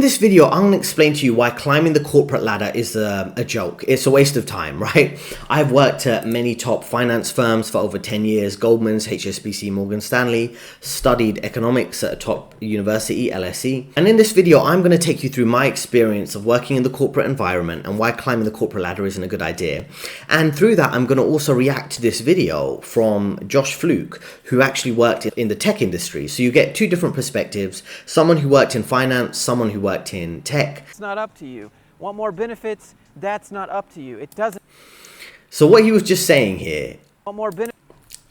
this video, I'm going to explain to you why climbing the corporate ladder is a joke. It's a waste of time, right? I've worked at many top finance firms for over 10 years, Goldman's, HSBC, Morgan Stanley, studied economics at a top university, LSE. And in this video, I'm going to take you through my experience of working in the corporate environment and why climbing the corporate ladder isn't a good idea. And through that, I'm going to also react to this video from Josh Fluke, who actually worked in the tech industry. So you get two different perspectives, someone who worked in finance, someone who worked in tech. It's not up to you. Want more benefits? That's not up to you. It doesn't. So what he was just saying here, Want more benefits?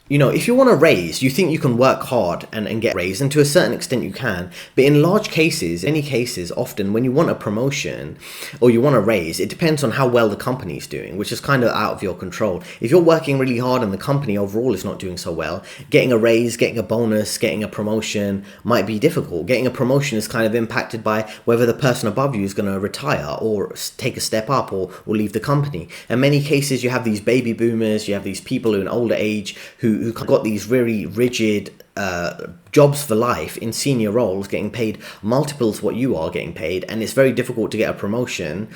you know, if you want to raise, you think you can work hard and get raised, and to a certain extent you can. But in large cases, any cases, often when you want a promotion or you want a raise, it depends on how well the company is doing, which is kind of out of your control. If you're working really hard and the company overall is not doing so well, getting a raise, getting a bonus, getting a promotion might be difficult. Getting a promotion is kind of impacted by whether the person above you is going to retire or take a step up or leave the company. In many cases, you have these baby boomers, you have these people in older age who got these very rigid jobs for life in senior roles, getting paid multiples what you are getting paid, and it's very difficult to get a promotion.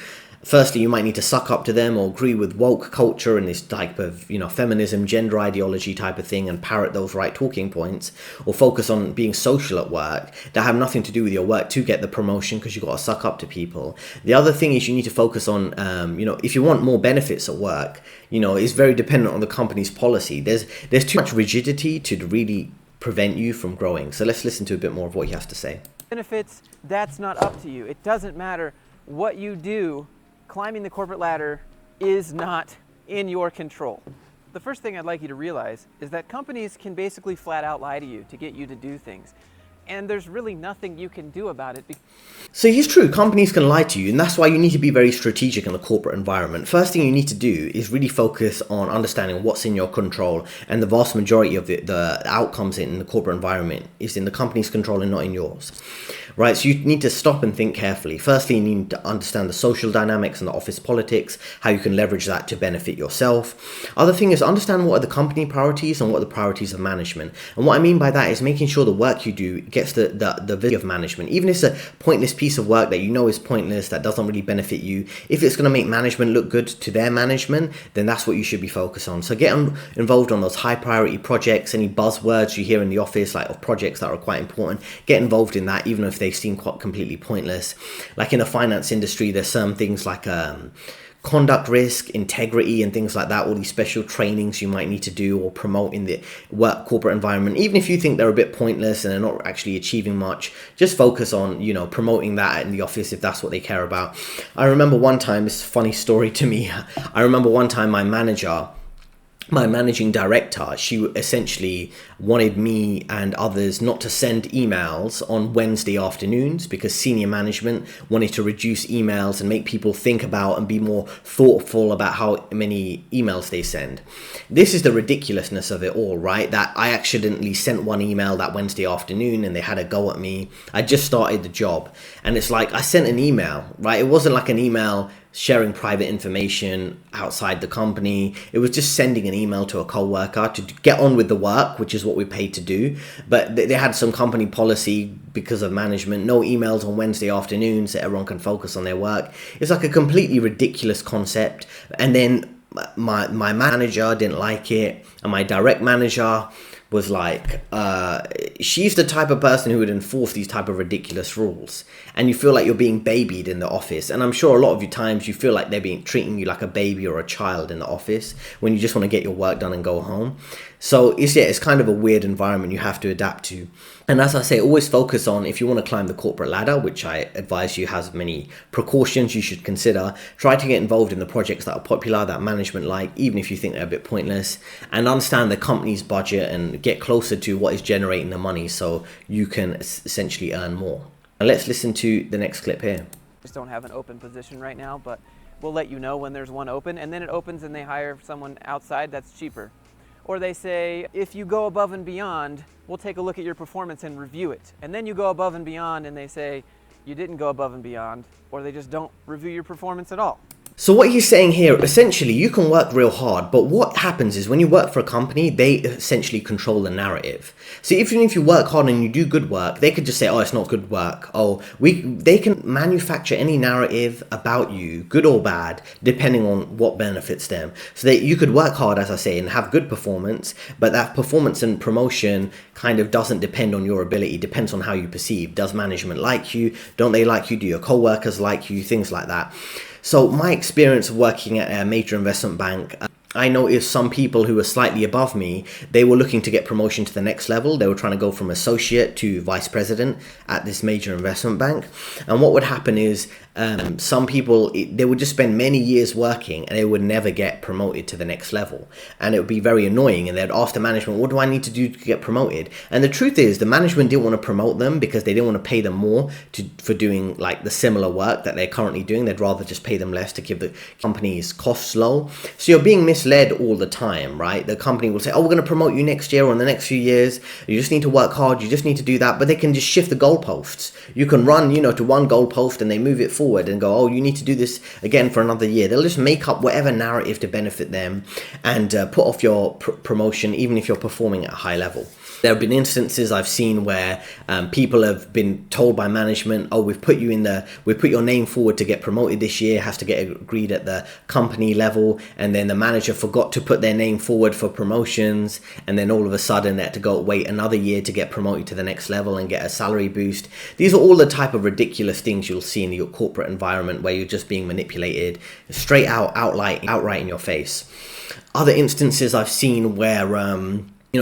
Firstly, you might need to suck up to them or agree with woke culture and this type of, you know, feminism, gender ideology type of thing and parrot those right talking points, or focus on being social at work that have nothing to do with your work to get the promotion because you've got to suck up to people. The other thing is you need to focus on, you know, if you want more benefits at work, you know, it's very dependent on the company's policy. There's too much rigidity to really prevent you from growing. So let's listen to a bit more of what he has to say. Benefits? That's not up to you. It doesn't matter what you do. Climbing the corporate ladder is not in your control. The first thing I'd like you to realize is that companies can basically flat out lie to you to get you to do things. And there's really nothing you can do about it. So it's true, companies can lie to you, and that's why you need to be very strategic in the corporate environment. First thing you need to do is really focus on understanding what's in your control, and the vast majority of the outcomes in the corporate environment is in the company's control and not in yours. Right, so you need to stop and think carefully. Firstly, you need to understand the social dynamics and the office politics, how you can leverage that to benefit yourself. Other thing is understand what are the company priorities and what are the priorities of management. And what I mean by that is making sure the work you do gets the value of management. Even if it's a pointless piece of work that you know is pointless, that doesn't really benefit you, if it's going to make management look good to their management, then that's what you should be focused on. So get involved on those high priority projects, any buzzwords you hear in the office, like of projects that are quite important, get involved in that, even if they seem quite completely pointless. Like in the finance industry, there's some things like conduct risk, integrity, and things like that, all these special trainings you might need to do or promote in the work corporate environment. Even if you think they're a bit pointless and they're not actually achieving much, just focus on, you know, promoting that in the office if that's what they care about. I remember one time, it's a funny story to me, I remember one time my managing director, she essentially wanted me and others not to send emails on Wednesday afternoons because senior management wanted to reduce emails and make people think about and be more thoughtful about how many emails they send. This is the ridiculousness of it all, right? That I accidentally sent one email that Wednesday afternoon and they had a go at me. I just started the job, and it's like I sent an email, right? It wasn't like an email sharing private information outside the company. It was just sending an email to a co-worker to get on with the work, which is what we're paid to do. But they had some company policy because of management, no emails on Wednesday afternoons so everyone can focus on their work. It's like a completely ridiculous concept. And then my manager didn't like it, and my direct manager was like, she's the type of person who would enforce these type of ridiculous rules, and you feel like you're being babied in the office. And I'm sure a lot of you times you feel like they're treating you like a baby or a child in the office when you just want to get your work done and go home. So it's kind of a weird environment you have to adapt to. And as I say, always focus on, if you want to climb the corporate ladder, which I advise you has many precautions you should consider, try to get involved in the projects that are popular, that management like, even if you think they're a bit pointless, and understand the company's budget and get closer to what is generating the money so you can essentially earn more. And let's listen to the next clip here. Just don't have an open position right now, but we'll let you know when there's one open, and then it opens and they hire someone outside that's cheaper. Or they say, if you go above and beyond, we'll take a look at your performance and review it. And then you go above and beyond and they say, you didn't go above and beyond, or they just don't review your performance at all. So what he's saying here, essentially, you can work real hard, but what happens is when you work for a company, they essentially control the narrative. So even if you work hard and you do good work, they could just say, oh, it's not good work. Oh, they can manufacture any narrative about you, good or bad, depending on what benefits them. So that you could work hard, as I say, and have good performance, but that performance and promotion kind of doesn't depend on your ability, it depends on how you perceive. Does management like you? Don't they like you? Do your co-workers like you? Things like that. So my experience of working at a major investment bank, I noticed some people who were slightly above me, they were looking to get promotion to the next level. They were trying to go from associate to vice president at this major investment bank. And what would happen is some people, they would just spend many years working and they would never get promoted to the next level. And it would be very annoying. And they'd ask the management, what do I need to do to get promoted? And the truth is the management didn't want to promote them because they didn't want to pay them more for doing like the similar work that they're currently doing. They'd rather just pay them less to keep the company's costs low. So you're being misled all the time, right? The company will say, oh, we're going to promote you next year or in the next few years. You just need to work hard. You just need to do that. But they can just shift the goalposts. You can run, to one goalpost and they move it forward and go, oh, you need to do this again for another year. They'll just make up whatever narrative to benefit them and put off your promotion, even if you're performing at a high level. There have been instances I've seen where people have been told by management, oh, we've put your name forward to get promoted this year, has to get agreed at the company level, and then the manager forgot to put their name forward for promotions, and then all of a sudden they had to go wait another year to get promoted to the next level and get a salary boost. These are all the type of ridiculous things you'll see in your corporate environment where you're just being manipulated straight outright in your face. Other instances I've seen where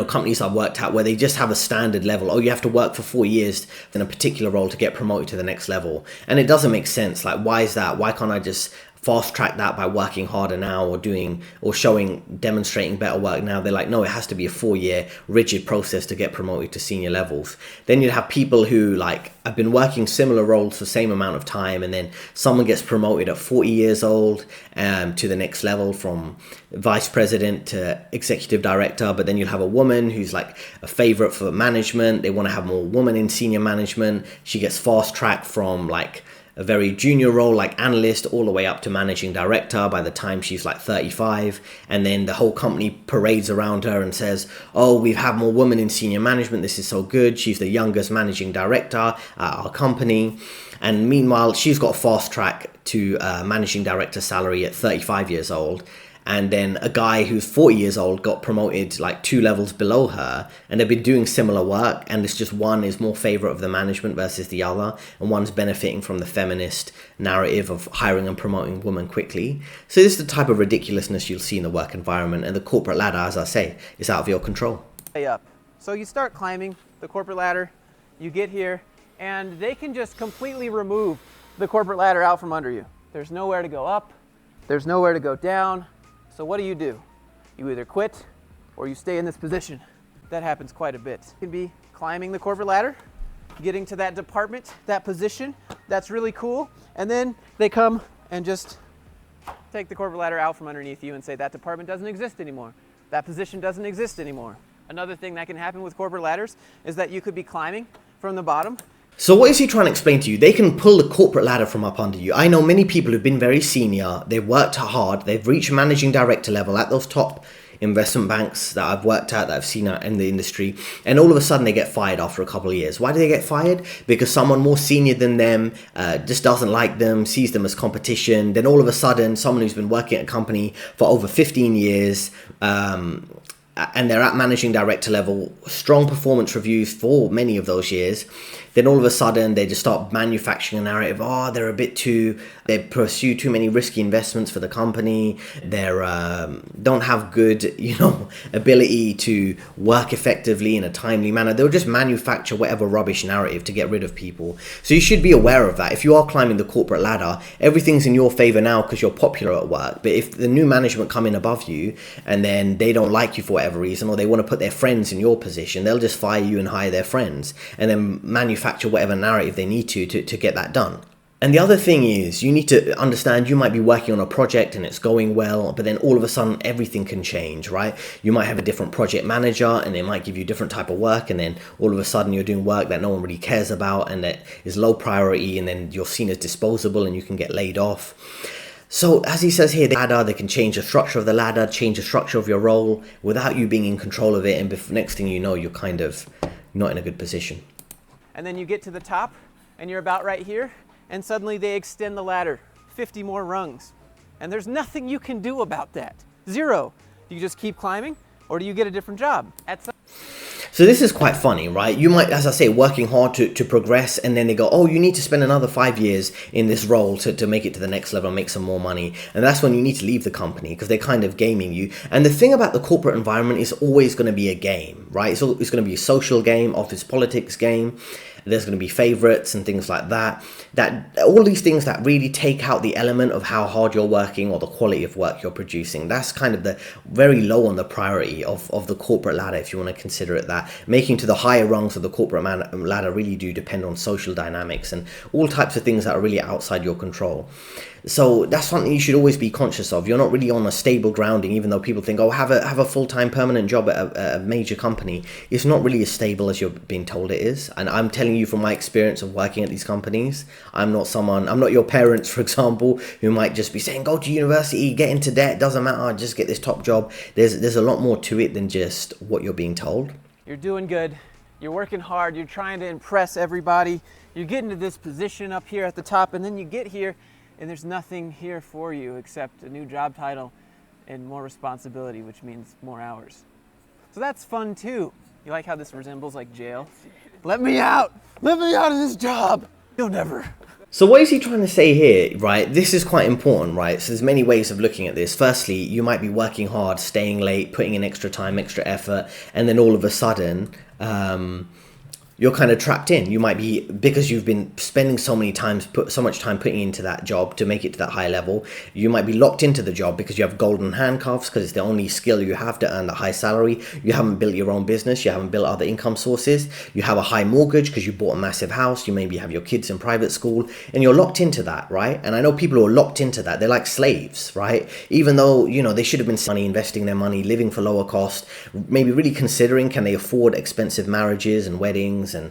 companies I've worked at where they just have a standard level. Oh, you have to work for 4 years in a particular role to get promoted to the next level. And it doesn't make sense. Like, why is that? Why can't I just fast track that by working harder now or demonstrating better work now? They're like, no, it has to be a 4-year rigid process to get promoted to senior levels. Then you'd have people who have been working similar roles for the same amount of time, and then someone gets promoted at 40 years old to the next level from vice president to executive director. But then you'll have a woman who's like a favorite for management. They want to have more women in senior management. She gets fast tracked from like a very junior role like analyst all the way up to managing director by the time she's like 35. And then the whole company parades around her and says, oh, we have more women in senior management. This is so good. She's the youngest managing director at our company. And meanwhile, she's got a fast track to managing director salary at 35 years old. And then a guy who's 40 years old got promoted like 2 levels below her, and they've been doing similar work, and it's just one is more favorite of the management versus the other, and one's benefiting from the feminist narrative of hiring and promoting women quickly. So this is the type of ridiculousness you'll see in the work environment, and the corporate ladder, as I say, is out of your control. Up. So you start climbing the corporate ladder, you get here, and they can just completely remove the corporate ladder out from under you. There's nowhere to go up, there's nowhere to go down. So what do? You either quit or you stay in this position. That happens quite a bit. You can be climbing the corporate ladder, getting to that department, that position, that's really cool. And then they come and just take the corporate ladder out from underneath you and say that department doesn't exist anymore. That position doesn't exist anymore. Another thing that can happen with corporate ladders is that you could be climbing from the bottom. So what is he trying to explain to you? They can pull the corporate ladder from up under you. I know many people who've been very senior, they've worked hard, they've reached managing director level at those top investment banks that I've worked at, that I've seen out in the industry, and all of a sudden they get fired after a couple of years. Why do they get fired? Because someone more senior than them just doesn't like them, sees them as competition. Then all of a sudden, someone who's been working at a company for over 15 years, and they're at managing director level, strong performance reviews for many of those years, then all of a sudden they just start manufacturing a narrative. Oh, they pursue too many risky investments for the company. They don't have good, ability to work effectively in a timely manner. They'll just manufacture whatever rubbish narrative to get rid of people. So you should be aware of that. If you are climbing the corporate ladder, everything's in your favor now because you're popular at work. But if the new management come in above you and then they don't like you for whatever reason, or they want to put their friends in your position, they'll just fire you and hire their friends and then manufacture whatever narrative they need to get that done. And the other thing is, you need to understand you might be working on a project and it's going well, but then all of a sudden everything can change, right? You might have a different project manager and they might give you a different type of work, and then all of a sudden you're doing work that no one really cares about and that is low priority, and then you're seen as disposable and you can get laid off. So as he says here, the ladder, they can change the structure of the ladder, change the structure of your role without you being in control of it. And next thing you know, you're kind of not in a good position. And then you get to the top and you're about right here, and suddenly they extend the ladder 50 more rungs. And there's nothing you can do about that. Zero. Do you just keep climbing, or do you get a different job? So this is quite funny, right? You might, as I say, working hard to progress, and then they go, oh, you need to spend another 5 years in this role to make it to the next level and make some more money. And that's when you need to leave the company, because they're kind of gaming you. And the thing about the corporate environment is always going to be a game, right? It's going to be a social game, office politics game. There's going to be favorites and things like that. All these things that really take out the element of how hard you're working or the quality of work you're producing. That's kind of the very low on the priority of the corporate ladder, if you want to consider it that. Making to the higher rungs of the corporate ladder really do depend on social dynamics and all types of things that are really outside your control. So that's something you should always be conscious of. You're not really on a stable grounding, even though people think, oh, have a full-time permanent job at a major company. It's not really as stable as you're being told it is. And I'm telling you from my experience of working at these companies, I'm not your parents, for example, who might just be saying, go to university, get into debt, doesn't matter, just get this top job. There's a lot more to it than just what you're being told. You're doing good. You're working hard. You're trying to impress everybody. You're getting to this position up here at the top, and then you get here, and there's nothing here for you except a new job title and more responsibility, which means more hours. So that's fun too. You like how this resembles like jail? Let me out! Let me out of this job! You'll never. So what is he trying to say here, right? This is quite important, right? So there's many ways of looking at this. Firstly, you might be working hard, staying late, putting in extra time, extra effort, and then all of a sudden, you're kind of trapped in. You might be, because you've been spending so much time putting into that job to make it to that high level, you might be locked into the job because you have golden handcuffs, because it's the only skill you have to earn that high salary. You haven't built your own business. You haven't built other income sources. You have a high mortgage because you bought a massive house. You maybe have your kids in private school, and you're locked into that, right? And I know people who are locked into that. They're like slaves, right? Even though, they should have been investing their money, living for lower cost, maybe really considering, can they afford expensive marriages and weddings and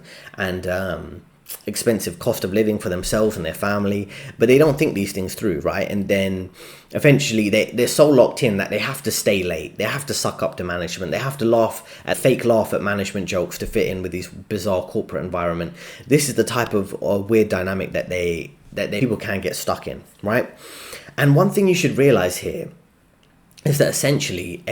expensive cost of living for themselves and their family, but they don't think these things through, right? And then eventually they're so locked in that they have to stay late, they have to suck up to management, they have to fake laugh at management jokes to fit in with these bizarre corporate environment. This is the type of weird dynamic that people can get stuck in, right? And one thing you should realize here is that essentially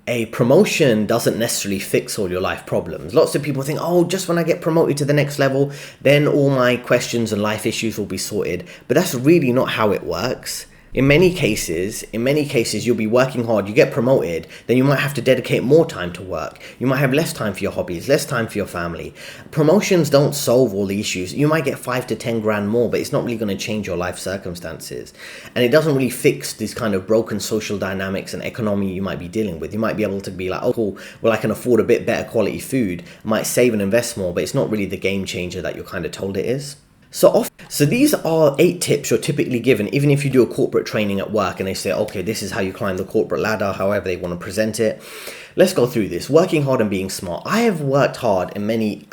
a promotion doesn't necessarily fix all your life problems. Lots of people think, oh, just when I get promoted to the next level, then all my questions and life issues will be sorted. But that's really not how it works. In many cases, you'll be working hard, you get promoted, then you might have to dedicate more time to work. You might have less time for your hobbies, less time for your family. Promotions don't solve all the issues. You might get 5 to 10 grand more, but it's not really going to change your life circumstances. And it doesn't really fix these kind of broken social dynamics and economy you might be dealing with. You might be able to be like, oh, cool, well, I can afford a bit better quality food, I might save and invest more, but it's not really the game changer that you're kind of told it is. So these are 8 tips you're typically given, even if you do a corporate training at work and they say, okay, this is how you climb the corporate ladder, however they want to present it. Let's go through this. Working hard and being smart. I have worked hard in many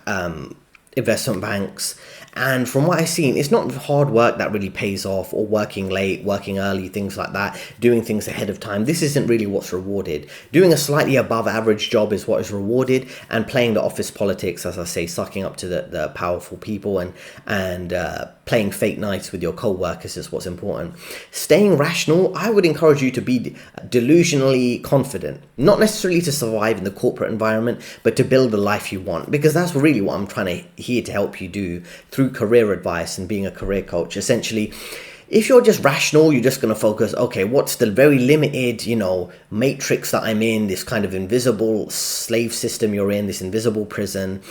investment banks, and from what I've seen, it's not hard work that really pays off, or working late, working early, things like that, doing things ahead of time. This isn't really what's rewarded. Doing a slightly above average job is what is rewarded, and playing the office politics, as I say, sucking up to the powerful people and playing fake nights with your co-workers is what's important. Staying rational, I would encourage you to be delusionally confident, not necessarily to survive in the corporate environment, but to build the life you want, because that's really what I'm here to help you do through career advice and being a career coach. Essentially, if you're just rational, you're just going to focus, okay, what's the very limited, matrix that I'm in, this kind of invisible slave system you're in, this invisible prison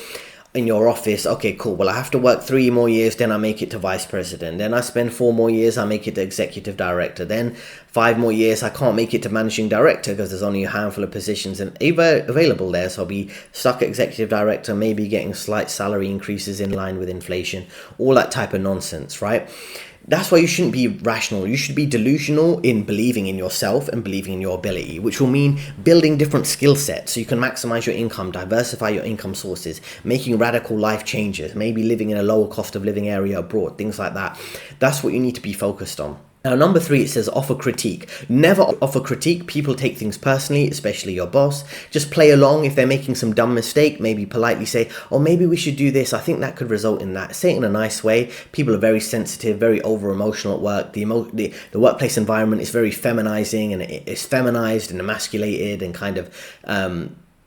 in your office. Okay, cool. Well, I have to work 3 more years, then I make it to vice president. Then I spend 4 more years, I make it to executive director. Then 5 more years, I can't make it to managing director because there's only a handful of positions available there. So I'll be stuck at executive director, maybe getting slight salary increases in line with inflation, all that type of nonsense, right? That's why you shouldn't be rational. You should be delusional in believing in yourself and believing in your ability, which will mean building different skill sets so you can maximize your income, diversify your income sources, making radical life changes, maybe living in a lower cost of living area abroad, things like that. That's what you need to be focused on. Now, number 3, it says offer critique. Never offer critique. People take things personally, especially your boss. Just play along. If they're making some dumb mistake, maybe politely say, oh, maybe we should do this. I think that could result in that. Say it in a nice way. People are very sensitive, very over-emotional at work. The workplace environment is very feminizing, and it's feminized and emasculated and kind of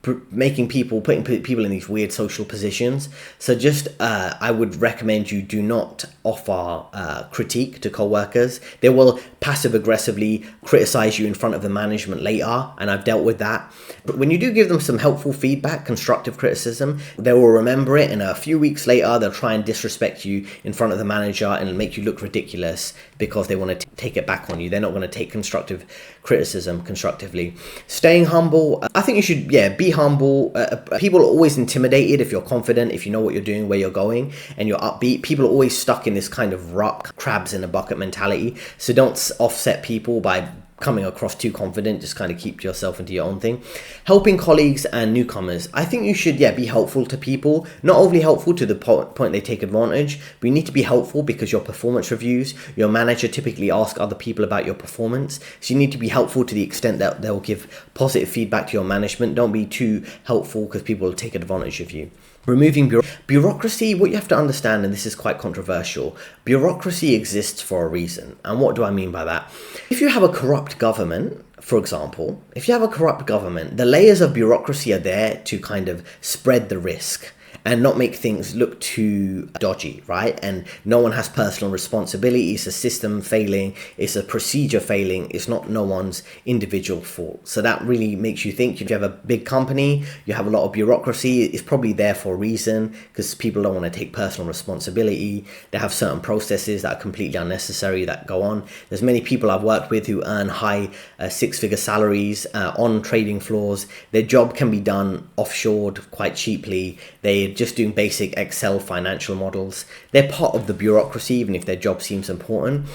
putting people in these weird social positions. So just I would recommend you do not offer critique to co-workers. They will passive aggressively criticize you in front of the management later, and I've dealt with that. But when you do give them some helpful feedback, constructive criticism, they will remember it, and a few weeks later they'll try and disrespect you in front of the manager and make you look ridiculous because they want to take it back on you. They're not going to take constructive criticism constructively. Staying humble, I think you should be humble. People are always intimidated if you're confident, if you know what you're doing, where you're going, and you're upbeat. People are always stuck in this kind of rut, crabs in a bucket mentality. So don't offset people by coming across too confident. Just kind of keep yourself into your own thing. Helping colleagues and newcomers, I think you should be helpful to people, not overly helpful to the point they take advantage, but you need to be helpful because your performance reviews, your manager typically asks other people about your performance, so you need to be helpful to the extent that they'll give positive feedback to your management. Don't be too helpful because people will take advantage of you. Removing bureaucracy, what you have to understand, and this is quite controversial, bureaucracy exists for a reason. And what do I mean by that? If you have a corrupt government, for example, the layers of bureaucracy are there to kind of spread the risk and not make things look too dodgy, right? And no one has personal responsibility. It's a system failing. It's a procedure failing. It's not no one's individual fault. So that really makes you think if you have a big company, you have a lot of bureaucracy, it's probably there for a reason because people don't want to take personal responsibility. They have certain processes that are completely unnecessary that go on. There's many people I've worked with who earn high six-figure salaries on trading floors. Their job can be done offshored quite cheaply. They're just doing basic Excel financial models. They're part of the bureaucracy, even if their job seems important.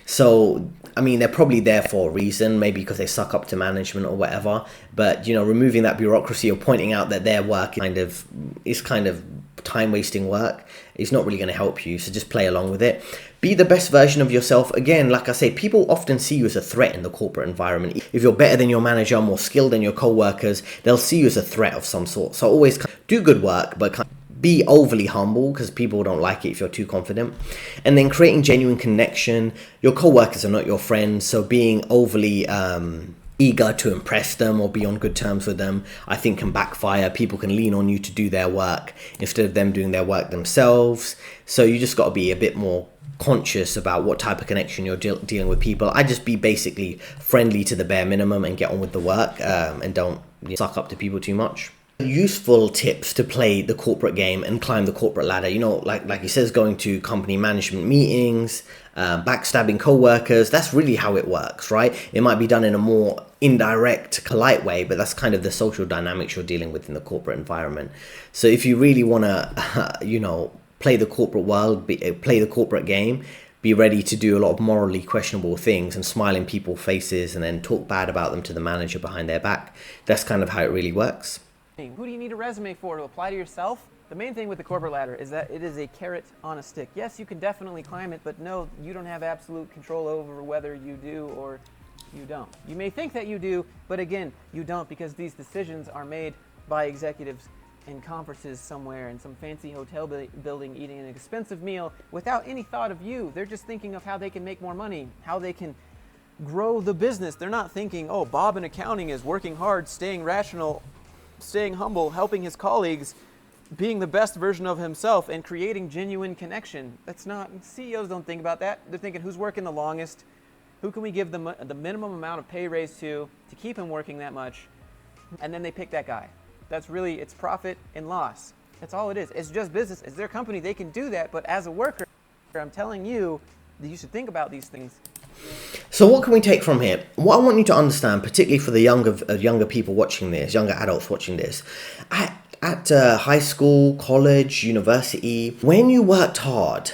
So, I mean, they're probably there for a reason, maybe because they suck up to management or whatever. But, removing that bureaucracy or pointing out that their work is kind of time-wasting work is not really going to help you. So just play along with it. Be the best version of yourself. Again, like I say, people often see you as a threat in the corporate environment. If you're better than your manager, more skilled than your co-workers, they'll see you as a threat of some sort. So always do good work, but be overly humble because people don't like it if you're too confident. And then creating genuine connection. Your co-workers are not your friends, so being overly eager to impress them or be on good terms with them, I think can backfire. People can lean on you to do their work instead of them doing their work themselves. So you just got to be a bit more conscious about what type of connection you're dealing with people. I just be basically friendly to the bare minimum and get on with the work and don't suck up to people too much. Useful tips to play the corporate game and climb the corporate ladder. Like he says, going to company management meetings, backstabbing co-workers. That's really how it works, right? It might be done in a more indirect, polite way, but that's kind of the social dynamics you're dealing with in the corporate environment. So if you really want to, play the corporate world, play the corporate game, be ready to do a lot of morally questionable things and smile in people's faces and then talk bad about them to the manager behind their back. That's kind of how it really works. Who do you need a resume for, to apply to yourself? The main thing with the corporate ladder is that it is a carrot on a stick. Yes, you can definitely climb it, but no, you don't have absolute control over whether you do or you don't. You may think that you do, but again, you don't, because these decisions are made by executives in conferences somewhere in some fancy hotel building eating an expensive meal without any thought of you. They're just thinking of how they can make more money, how they can grow the business. They're not thinking, oh, Bob in accounting is working hard, staying rational, staying humble, helping his colleagues, being the best version of himself, and creating genuine connection. That's not, CEOs don't think about that. They're thinking, who's working the longest? Who can we give the minimum amount of pay raise to keep him working that much? And then they pick that guy. That's really, it's profit and loss. That's all it is. It's just business. It's their company. They can do that. But as a worker, I'm telling you that you should think about these things. So what can we take from here? What I want you to understand, particularly for the younger people watching this, younger adults watching this, at high school, college, university, when you worked hard,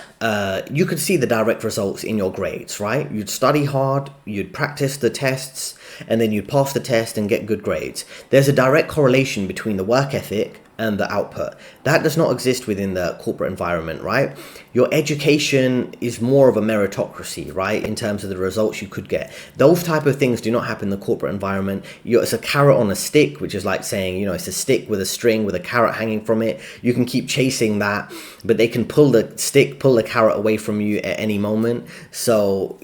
you could see the direct results in your grades, right? You'd study hard, you'd practice the tests, and then you'd pass the test and get good grades. There's a direct correlation between the work ethic and the output. That does not exist within the corporate environment, right? Your education is more of a meritocracy, right? In terms of the results you could get. Those type of things do not happen in the corporate environment. It's a carrot on a stick, which is like saying, it's a stick with a string with a carrot hanging from it. You can keep chasing that, but they can pull the carrot away from you at any moment. So,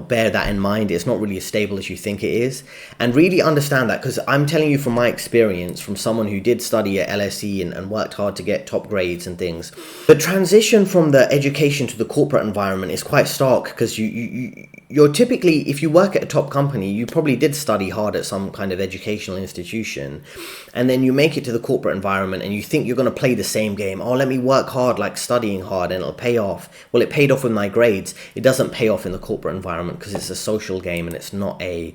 bear that in mind. It's not really as stable as you think it is. And really understand that, because I'm telling you from my experience, from someone who did study at LSE and worked hard to get top grades and things. The transition from the education to the corporate environment is quite stark, because you're typically, if you work at a top company, you probably did study hard at some kind of educational institution, and then you make it to the corporate environment and you think you're going to play the same game. Oh, let me work hard, like studying hard, and it'll pay off. Well, it paid off with my grades. It doesn't pay off in the corporate environment because it's a social game and it's not a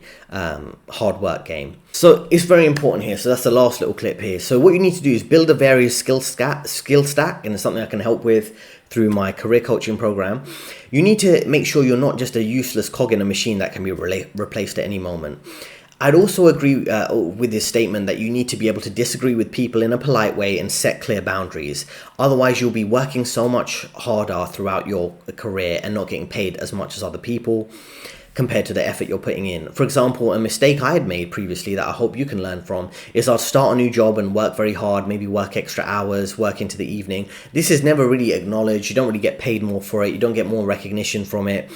hard work game. So it's very important here. So that's the last little clip here. So what you need to do is build a various skill stack, and it's something I can help with through my career coaching program. You need to make sure you're not just a useless cog in a machine that can be replaced at any moment. I'd also agree with this statement that you need to be able to disagree with people in a polite way and set clear boundaries. Otherwise, you'll be working so much harder throughout your career and not getting paid as much as other people compared to the effort you're putting in. For example, a mistake I had made previously that I hope you can learn from is I'll start a new job and work very hard, maybe work extra hours, work into the evening. This is never really acknowledged. You don't really get paid more for it. You don't get more recognition from it.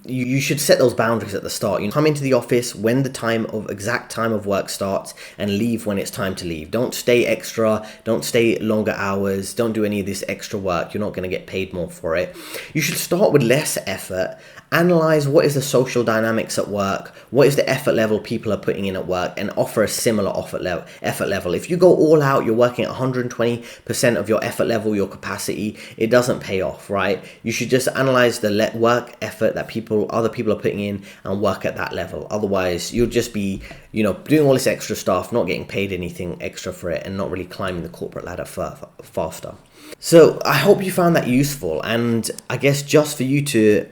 You should set those boundaries at the start. You come into the office when the exact time of work starts, and leave when it's time to leave. Don't stay extra, don't stay longer hours, don't do any of this extra work. You're not going to get paid more for it. You should start with less effort. Analyze what is the social dynamics at work, what is the effort level people are putting in at work, and offer a similar effort level. If you go all out, you're working at 120% of your effort level, your capacity, it doesn't pay off, right? You should just analyze the work effort that other people are putting in and work at that level. Otherwise, you'll just be, doing all this extra stuff, not getting paid anything extra for it, and not really climbing the corporate ladder faster. So I hope you found that useful, and I guess just for you to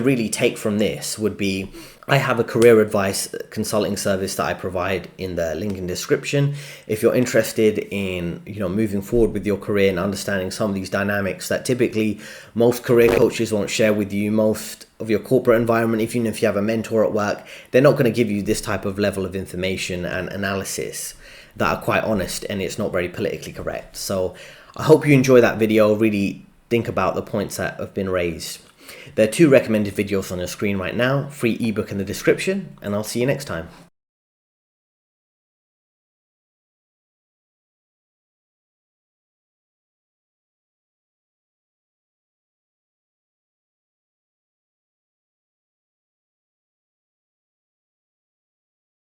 really take from this would be, I have a career advice consulting service that I provide in the link in description. If you're interested in moving forward with your career and understanding some of these dynamics that typically most career coaches won't share with you, most of your corporate environment, even if you have a mentor at work, they're not going to give you this type of level of information and analysis that are quite honest, and it's not very politically correct. So I hope you enjoy that video. Really think about the points that have been raised. There are 2 recommended videos on your screen right now, free ebook in the description, and I'll see you next time.